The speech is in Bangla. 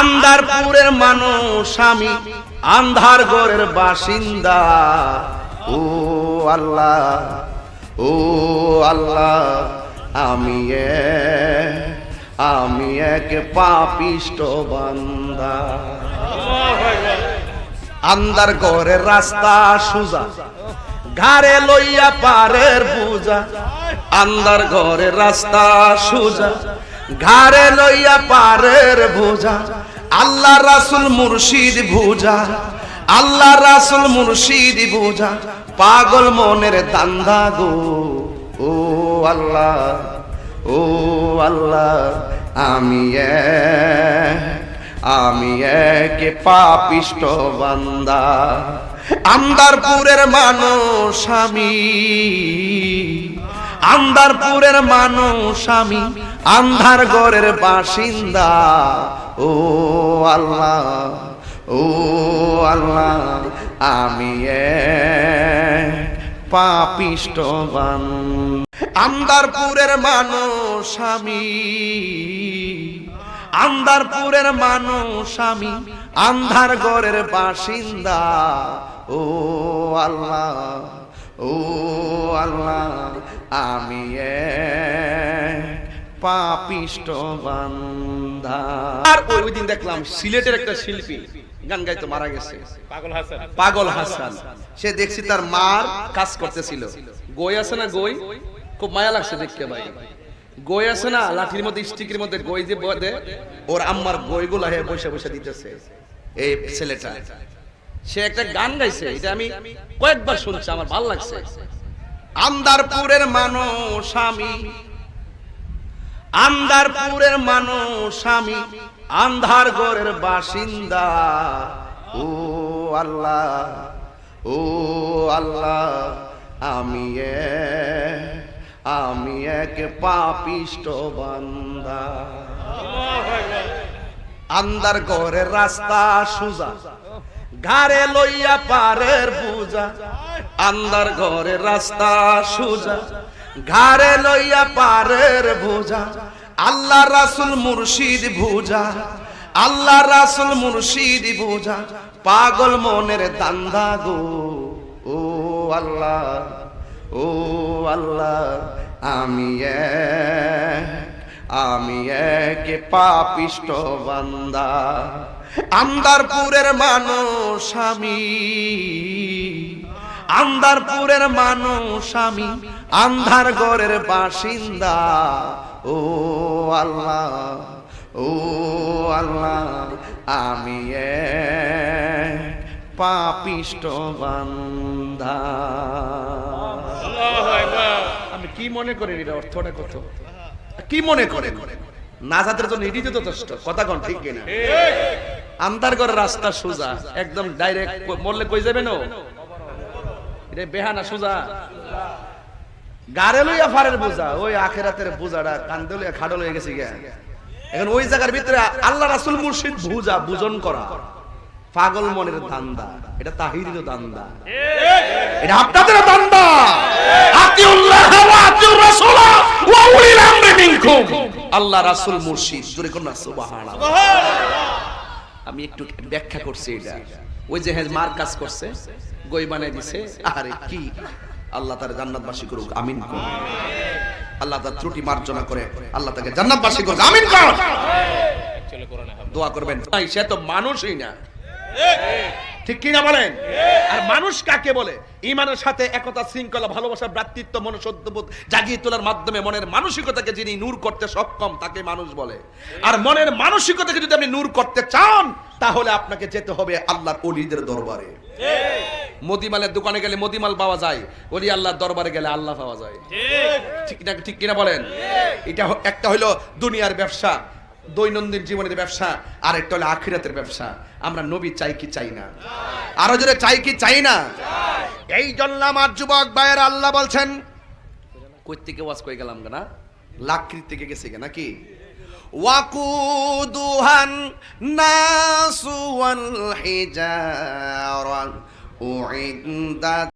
আন্দারপুরের মানুষ আমি, আন্ধার ঘরের বাসিন্দা। ও আল্লাহ, ও আল্লাহ, আমি এক পাপিষ্ট বান্দা। আন্ধার ঘরের রাস্তা সুজা, ঘাড়ে লইয়া পারের বুঝা। আন্ধার ঘরের রাস্তা সুজা, ঘাড়ে লইয়া পারের বুঝা। আল্লাহ রাসূল মুর্শিদ বুঝা, আল্লাহ রাসূল মুর্শিদ বুঝা। পাগল মনের দান্দা গো। ও আল্লাহ, ও আল্লাহ, আমি এক পাপিষ্ট বান্দা। আন্দারপুরের মানুষ আমি, আন্দারপুরের মানুষ আমি, আন্ধার ঘরের বাসিন্দা। ও আল্লাহ, ও আল্লাহ, আমি এক পাপিষ্ট বান্দা। আন্দারপুরের মানুষ আমি, আন্দারপুরের মানুষ আমি, আন্ধার ঘরের বাসিন্দা। ও আল্লাহ, ও আল্লাহ, আমি এক পাপিষ্ট বান্দা। আর ওই দিন দেখলাম সিলেটের একটা শিল্পী গান গাইতে মারা গেছে, পাগল হাসান। সে দেখছি তার মার কাজ করতেছিল। গই আছে না, গই খুব মায়া লাগছে দেখতে ভাই। গই আছে না, লাঠির মধ্যে স্টিকের মধ্যে গই যে বদে, ওর আম্মার গইগুলা হে বসে বসে দিতেছে এই ছেলেটা। সে একটা গান গাইছে, এটা আমি কয়েকবার শুনছি, আমার ভালো লাগছে। আন্দারপুরের মানুষ আমি, আন্দারপুরের মানুষ আমি, আন্ধার ঘরের বাসিন্দা। ও আল্লাহ, ও আল্লাহ, আমি এক পাপিষ্ট বান্দা। আন্ধার ঘরের রাস্তা সুজা, ঘাড়ে লইয়া পারের বুঝা। আন্ধার ঘরের রাস্তা সুজা, ঘাড়ে লইয়া পারের বুঝা। আল্লাহ রাসূল মুর্শিদ বুঝা, আল্লাহ রাসূল মুর্শিদ বুঝা। পাগল মনের দান্দা গো। ও আল্লাহ, ও আল্লাহ, আমি এক পাপিষ্ট বান্দা। আন্দারপুরের মানুষ আমি, আন্দারপুরের মানুষ আমি, আন্ধার ঘরের বাসিন্দা। ও আল্লাহ, ও আল্লাহ, আমি এক পাপিষ্ট বান্দা। আমি কি মনে করেন এটা অর্থটা কত, কি মনে করেন? নাজাতের জন্য এটি যথেষ্ট। কথা কোন ঠিক কিনা? আন্ধার ঘরের রাস্তা সোজা, একদম ডাইরেক্ট মরলে কই যাবেন? এটা বেহানা সোজা, গাড়ে লইয়া ফারের বোঝা। ওই আখেরাতের বোঝাটা কান্দে লইয়া খাড়ো লইয়া গেছে গিয়া। এখন ওই জায়গার ভিতরে আল্লাহ রাসূল মুর্শিদ বুঝা, বুঝন করা, পাগল মনের দান্দা। এটা তাহিরের দান্দা, এটা আপনাদের দান্দা। আতিউল্লাহ ওয়া আতিউর রাসূল ওয়া উলিল আমরি মিনকুম। আল্লাহ রাসূল মুর্শিদ, জোরে কোন সুবহানাল্লাহ। আমি একটু ব্যাখ্যা করছি এটা। ওই যে মার কাজ করছে, গই বানাই দিছে, আরে কি, আল্লাহ তার জান্নাতবাসী করুক, আমিন করুন। আল্লাহ তার ত্রুটি মার্জনা করে আল্লাহ তাকে জান্নাতবাসী করুক, আমিন করুন। দোয়া করবেন। সে তো মানুষই না, ঠিক কি না বলেন? আর মানুষ কাকে বলে? ঈমানের সাথে একতা, শৃঙ্খলা, ভালোবাসা, ভ্রাতৃত্ব, মনুষ্যত্ববোধ জাগিয়ে তোলার মাধ্যমে মনের মানসিকতাকে যিনি নূর করতে সক্ষম তাকে মানুষ বলে। আর মনের মানসিকতাকে যদি আপনি নূর করতে চান তাহলে আপনাকে যেতে হবে আল্লাহর ওলিদের দরবারে। মদিমালের দোকানে গেলে মদিমাল পাওয়া যায়, ওলি আল্লাহর দরবারে গেলে আল্লাহ পাওয়া যায়। ঠিক না, ঠিক কিনা বলেন? এটা একটা হলো দুনিয়ার ব্যবসা, দৈনন্দিন জীবনের ব্যবসা, আর একটা হলো আখিরাতের ব্যবসা। আমরা নবী চাই কি চাই না? আরো জোরে চাই কি চাই না? এই জন্য আমার যুবক ভাইয়ের আল্লাহ বলছেন, কই থেকে ওয়াজ কই গেলাম না, লাকড়ি থেকে গেছে নাকি? ওয়াকুদুহান নাসু ওয়াল হিজারা উইদ্দাত